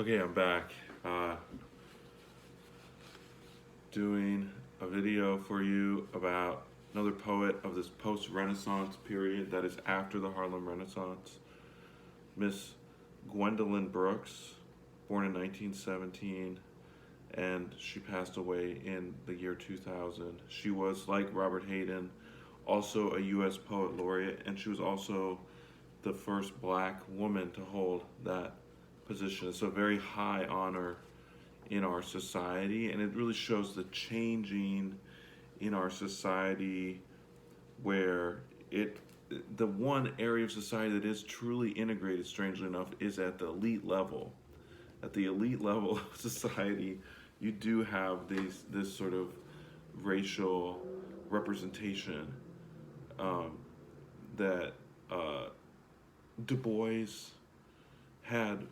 Okay, I'm back. Doing a video for you about another poet of this post-Renaissance period that is after the Harlem Renaissance, Miss Gwendolyn Brooks, born in 1917, and she passed away in the year 2000. She was, like Robert Hayden, also a U.S. Poet Laureate, and she was also the first black woman to hold that position. It's a very high honor in our society, and it really shows the changing in our society where the one area of society that is truly integrated, strangely enough, is at the elite level. At the elite level of society, you do have this sort of racial representation that Du Bois had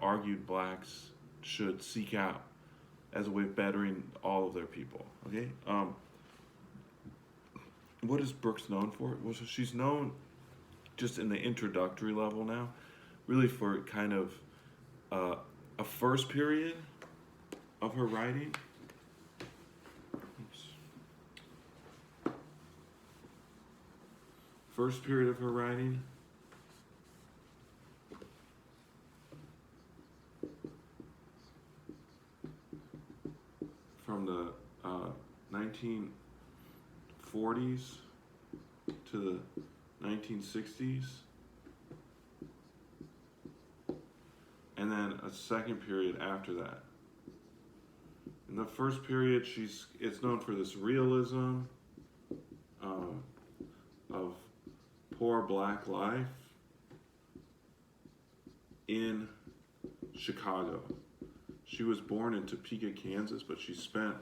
argued blacks should seek out as a way of bettering all of their people. Okay, what is Brooks known for? Well, so she's known just in the introductory level now, really for kind of a first period of her writing. First period of her writing. From the 1940s to the 1960s, and then a second period after that. In the first period, it's known for this realism of poor black life in Chicago. She was born in Topeka, Kansas, but she spent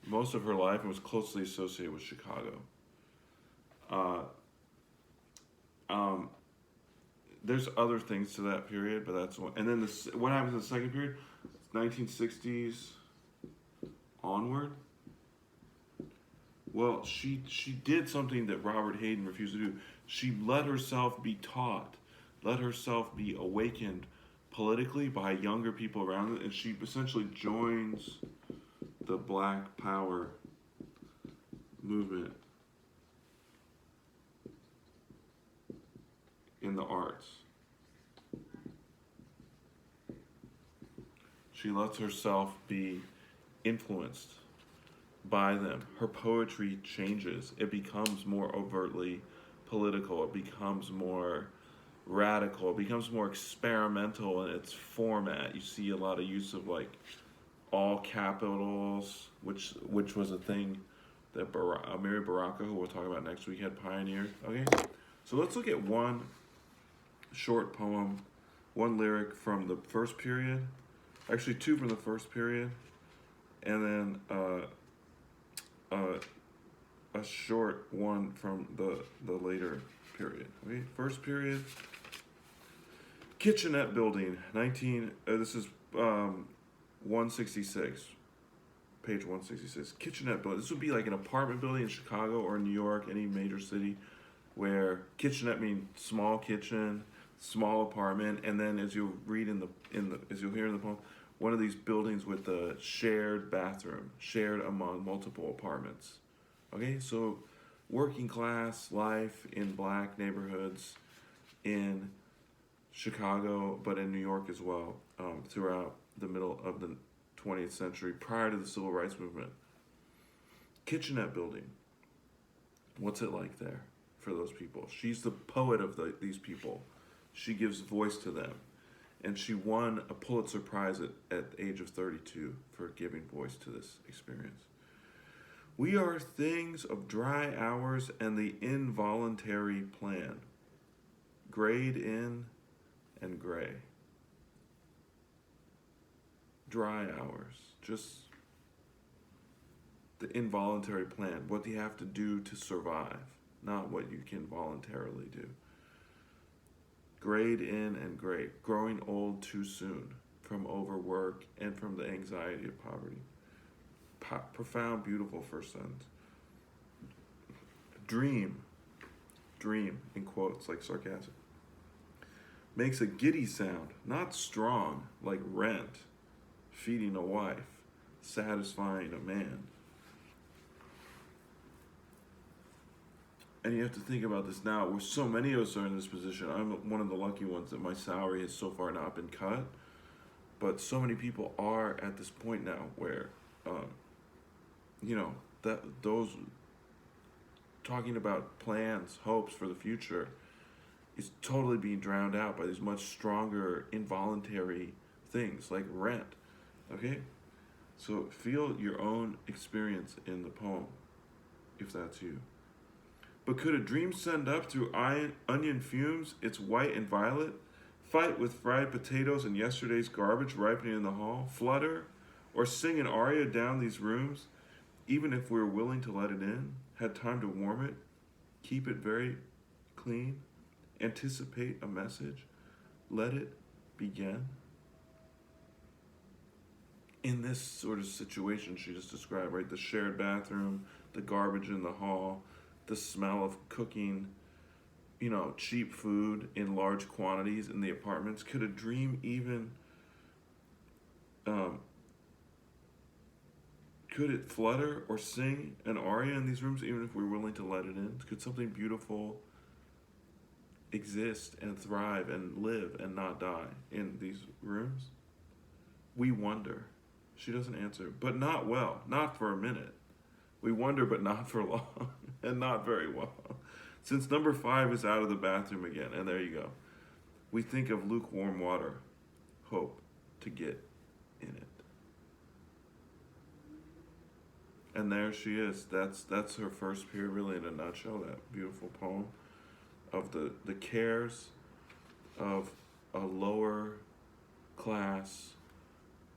most of her life and was closely associated with Chicago. There's other things to that period, but that's one. And then what happens in the second period? 1960s onward. Well, she did something that Robert Hayden refused to do. She let herself be taught, let herself be awakened politically by younger people around it, and she essentially joins the Black Power movement in the arts. She lets herself be influenced by them. Her poetry changes. It becomes more overtly political. It becomes more radical. It becomes more experimental in its format. You see a lot of use of like all capitals, which was a thing that Mary Baraka, who we'll talk about next week, had pioneered. Okay, so let's look at one short poem, one lyric from the first period, actually two from the first period, and then a short one from the later period. Okay, first period. Kitchenette Building, this is 166, page 166. Kitchenette Building. This would be like an apartment building in Chicago or New York, any major city, where kitchenette means small kitchen, small apartment, and then as you'll read as you'll hear in the poem, one of these buildings with a shared bathroom, shared among multiple apartments. Okay, so working class life in black neighborhoods in Chicago, but in New York as well, throughout the middle of the 20th century, prior to the Civil Rights Movement. Kitchenette Building. What's it like there for those people? She's the poet of these people. She gives voice to them. And she won a Pulitzer Prize at the age of 32 for giving voice to this experience. We are things of dry hours and the involuntary plan. Grayed in and gray. Dry hours. Just the involuntary plan. What you have to do to survive, not what you can voluntarily do. Grayed in and gray. Growing old too soon from overwork and from the anxiety of poverty. Profound, beautiful first sentence. Dream in quotes, like sarcastic. makes a giddy sound, not strong, like rent, feeding a wife, satisfying a man. And you have to think about this now, where so many of us are in this position. I'm one of the lucky ones that my salary has so far not been cut. But so many people are at this point now where, um, that those talking about plans, hopes for the future is totally being drowned out by these much stronger involuntary things like rent. Okay? So feel your own experience in the poem, if that's you. But could a dream send up through onion fumes its white and violet? Fight with fried potatoes and yesterday's garbage ripening in the hall? Flutter? Or sing an aria down these rooms, even if we're willing to let it in? Had time to warm it? Keep it very clean? Anticipate a message? Let it begin? In this sort of situation she just described, right? The shared bathroom, the garbage in the hall, the smell of cooking, cheap food in large quantities in the apartments. Could a dream even, could it flutter or sing an aria in these rooms, even if we're willing to let it in? Could something beautiful exist and thrive and live and not die in these rooms? We wonder. She doesn't answer, but not well, not for a minute. We wonder, but not for long, and not very well. Since number 5 is out of the bathroom again, and there you go. We think of lukewarm water, hope to get in it. And there she is. That's her first period, really, in a nutshell, that beautiful poem of the cares of a lower class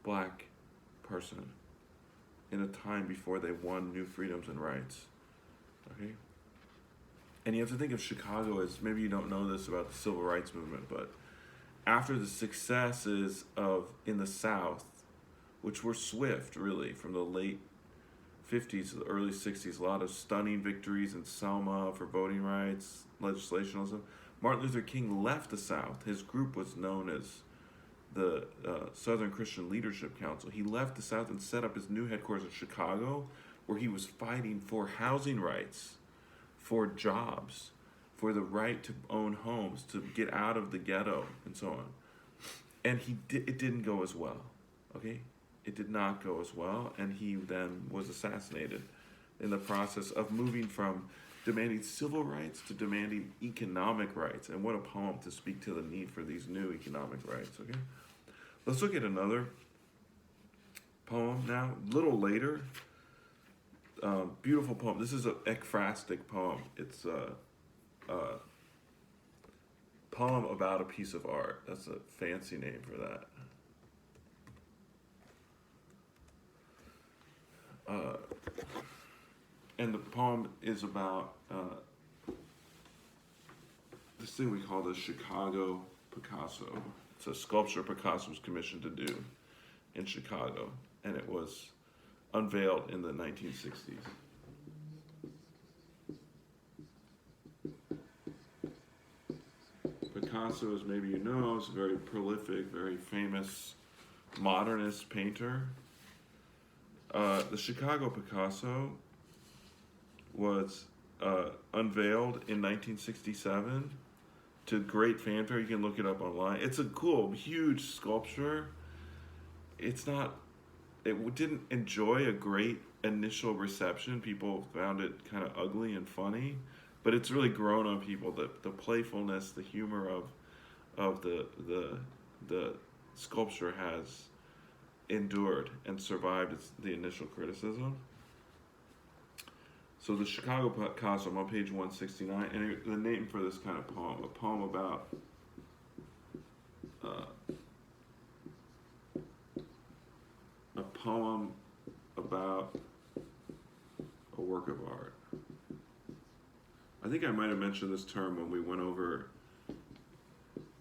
black person in a time before they won new freedoms and rights. Okay? And you have to think of Chicago as, maybe you don't know this about the civil rights movement, but after the successes in the South, which were swift, really, from the late 50s to the early 60s, a lot of stunning victories in Selma for voting rights, legislation. Martin Luther King left the South. His group was known as the Southern Christian Leadership Council. He left the South and set up his new headquarters in Chicago, where he was fighting for housing rights, for jobs, for the right to own homes, to get out of the ghetto, and so on. And it didn't go as well, okay? It did not go as well, and he then was assassinated in the process of moving from demanding civil rights to demanding economic rights. And what a poem to speak to the need for these new economic rights, okay? Let's look at another poem now, a little later. Beautiful poem. This is an ekphrastic poem. It's a poem about a piece of art. That's a fancy name for that. And the poem is about this thing we call the Chicago Picasso. It's a sculpture Picasso was commissioned to do in Chicago, and it was unveiled in the 1960s. Picasso, as maybe you know, is a very prolific, very famous modernist painter. The Chicago Picasso was unveiled in 1967 to great fanfare. You can look it up online. It's a cool, huge sculpture. It didn't enjoy a great initial reception. People found it kind of ugly and funny, but it's really grown on people. The playfulness, the humor of the sculpture has endured and survived the initial criticism. So the Chicago Picasso, I'm on page 169, and the name for this kind of poem, a poem about a work of art. I think I might have mentioned this term when we went over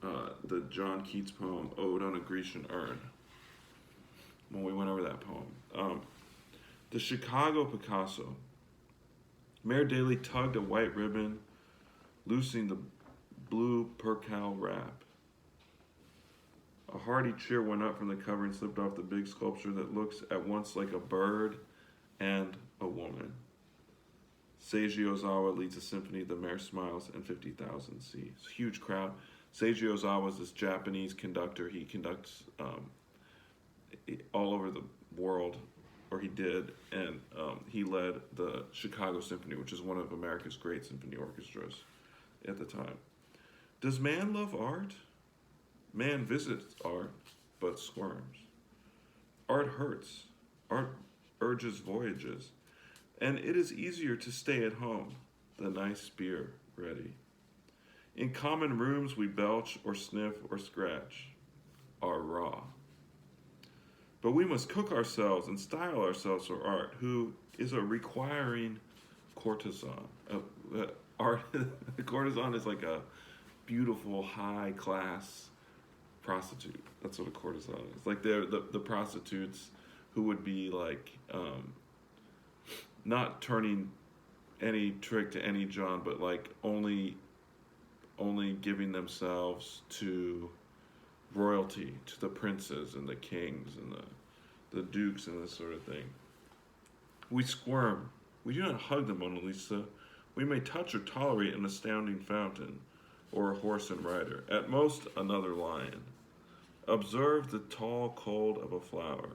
the John Keats poem, Ode on a Grecian Urn. When we went over that poem. The Chicago Picasso. Mayor Daley tugged a white ribbon, loosening the blue percale wrap. hearty cheer went up from the cover and slipped off the big sculpture that looks at once like a bird and a woman. Seiji Ozawa leads a symphony, the mayor smiles, and 50,000 see. It's a huge crowd. Seiji Ozawa is this Japanese conductor. He conducts all over the world, or he did, and he led the Chicago Symphony, which is one of America's great symphony orchestras at the time. Does man love art? Man visits art, but squirms. Art hurts. Art urges voyages. And it is easier to stay at home, the nice beer ready. In common rooms we belch or sniff or scratch, are raw. But we must cook ourselves and style ourselves for art, who is a requiring courtesan. Art, a courtesan is like a beautiful, high-class prostitute. That's what a courtesan is. Like they're the prostitutes who would be like not turning any trick to any John, but like only giving themselves to royalty, to the princes and the kings and the dukes and this sort of thing. We squirm. We do not hug the Mona Lisa. We may touch or tolerate an astounding fountain or a horse and rider. At most, another lion. Observe the tall cold of a flower,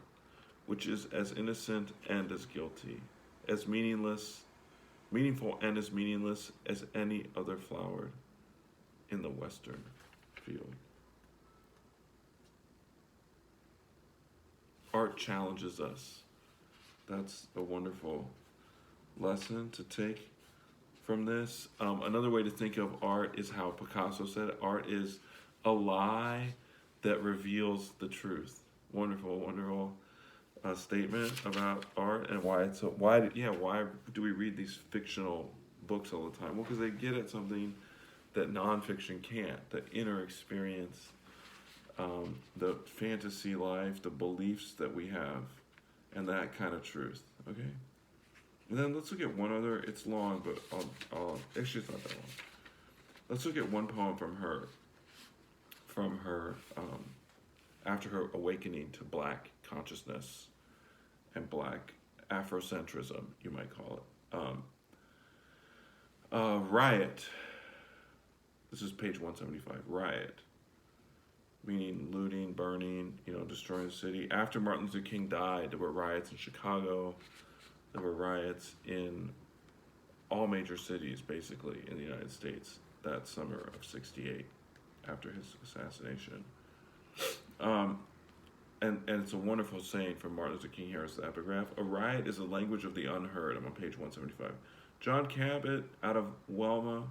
which is as innocent and as guilty, as meaningful and as meaningless as any other flower in the western field. Art challenges us. That's a wonderful lesson to take from this. Another way to think of art is how Picasso said it. Art is a lie that reveals the truth. Wonderful, wonderful statement about art and why it's so. Why do we read these fictional books all the time? Well, because they get at something that nonfiction can't. The inner experience, the fantasy life, the beliefs that we have, and that kind of truth. Okay. And then let's look at one other. It's long, but actually it's not that long. Let's look at one poem from her. After her awakening to Black consciousness and Black Afrocentrism, you might call it. Riot. This is page 175. Riot, meaning looting, burning, destroying the city. After Martin Luther King died, there were riots in Chicago. There were riots in all major cities, basically, in the United States that summer of '68 after his assassination. And it's a wonderful saying from Martin Luther King here as the epigraph. A riot is a language of the unheard. I'm on page 175. John Cabot, out of Welma,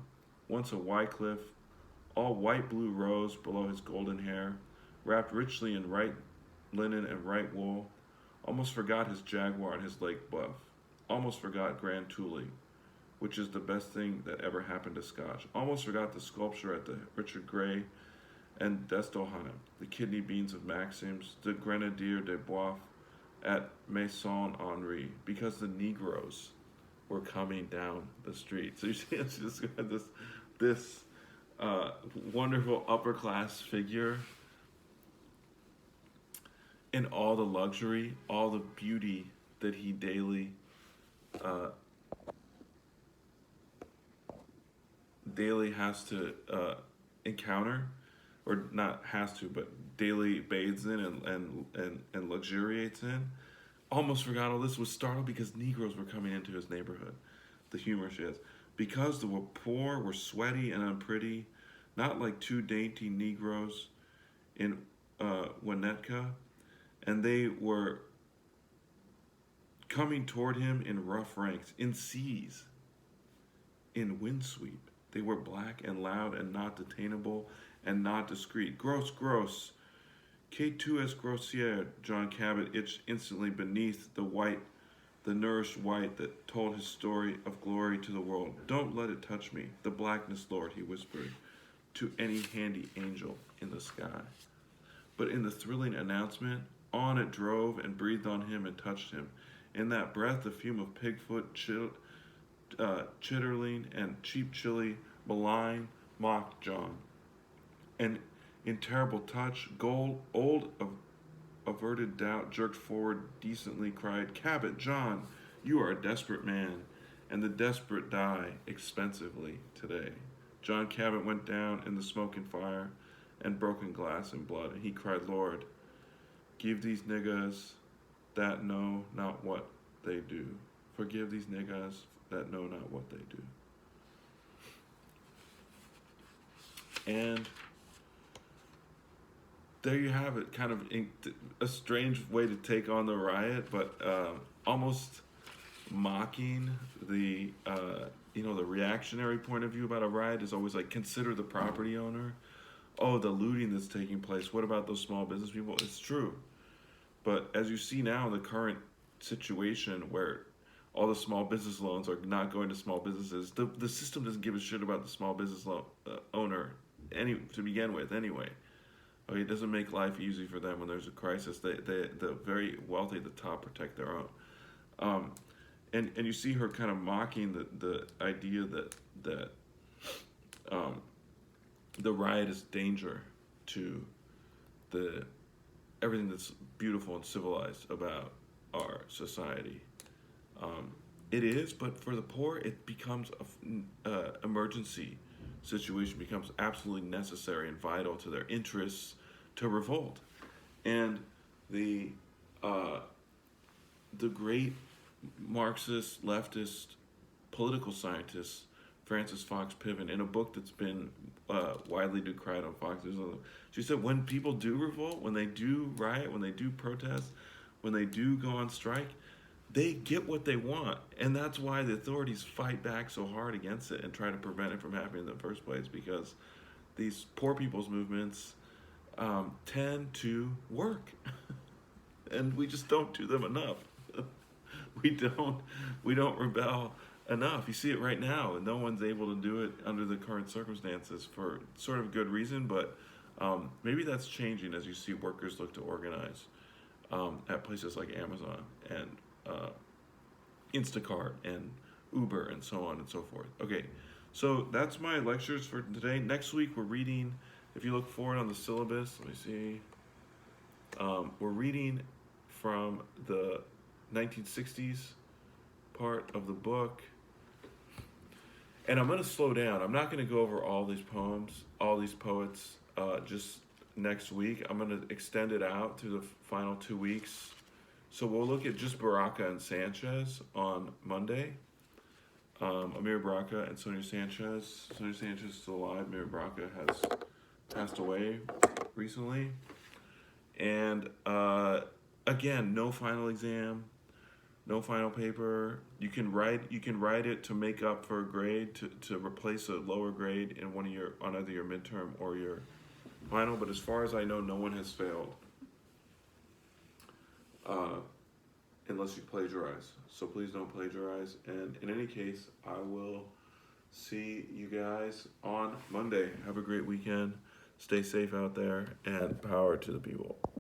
once a Wycliffe, all white blue rose below his golden hair, wrapped richly in right linen and right wool, almost forgot his jaguar and his lake buff, almost forgot Grand Tully, which is the best thing that ever happened to Scotch, almost forgot the sculpture at the Richard Gray and Destohana, the kidney beans of Maxims, the Grenadier de Bois at Maison Henri, because the Negroes were coming down the street. So you see, it's just this wonderful upper class figure in all the luxury, all the beauty that he daily has to encounter, or not has to, but daily bathes in and luxuriates in. Almost forgot all this, was startled because Negroes were coming into his neighborhood. The humor she has. Because the poor were sweaty and unpretty, not like two dainty Negroes in Winnetka, and they were coming toward him in rough ranks, in C's, in windsweep. They were black and loud and not detainable and not discreet. Gross, gross. Que tu es grossière, John Cabot itched instantly beneath the nourished white that told his story of glory to the world. Don't let it touch me, the blackness, Lord, he whispered to any handy angel in the sky. But in the thrilling announcement, on it drove and breathed on him and touched him. In that breath, the fume of pigfoot, chitterling, and cheap chili, malign, mocked John. And In terrible touch, gold, old averted doubt jerked forward decently, cried, Cabot, John, you are a desperate man, and the desperate die expensively today. John Cabot went down in the smoke and fire and broken glass and blood, and he cried, Lord, give these niggas that know not what they do. Forgive these niggas that know not what they do. And there you have it, kind of a strange way to take on the riot, but almost mocking the the reactionary point of view about a riot is always like, consider the property owner. Oh, the looting that's taking place. What about those small business people? It's true, but as you see now in the current situation where all the small business loans are not going to small businesses, the system doesn't give a shit about the small business owner to begin with anyway. Okay, it doesn't make life easy for them when there's a crisis. The very wealthy at the top protect their own. And you see her kind of mocking the idea that the riot is danger to the everything that's beautiful and civilized about our society. It is, but for the poor, it becomes a emergency situation, becomes absolutely necessary and vital to their interests to revolt. And the great Marxist leftist political scientist Frances Fox Piven, in a book that's been widely decried on Fox News, she said when people do revolt, when they do riot, when they do protest, when they do go on strike, they get what they want, and that's why the authorities fight back so hard against it and try to prevent it from happening in the first place, because these poor people's movements tend to work, and we just don't do them enough. we don't rebel enough. You see it right now, and no one's able to do it under the current circumstances for sort of good reason, but maybe that's changing as you see workers look to organize at places like Amazon and Instacart and Uber and so on and so forth. Okay, so that's my lectures for today. Next week we're reading, if you look forward on the syllabus, let me see, we're reading from the 1960s part of the book. And I'm going to slow down. I'm not going to go over all these poems, all these poets, just next week. I'm going to extend it out to the final 2 weeks. So we'll look at just Baraka and Sanchez on Monday. Amir Baraka and Sonia Sanchez. Sonia Sanchez is still alive. Amir Baraka has passed away recently. And again, no final exam, no final paper. You can write it to make up for a grade, to replace a lower grade in on either your midterm or your final. But as far as I know, no one has failed. Unless you plagiarize. So please don't plagiarize. And in any case, I will see you guys on Monday. Have a great weekend. Stay safe out there, and power to the people.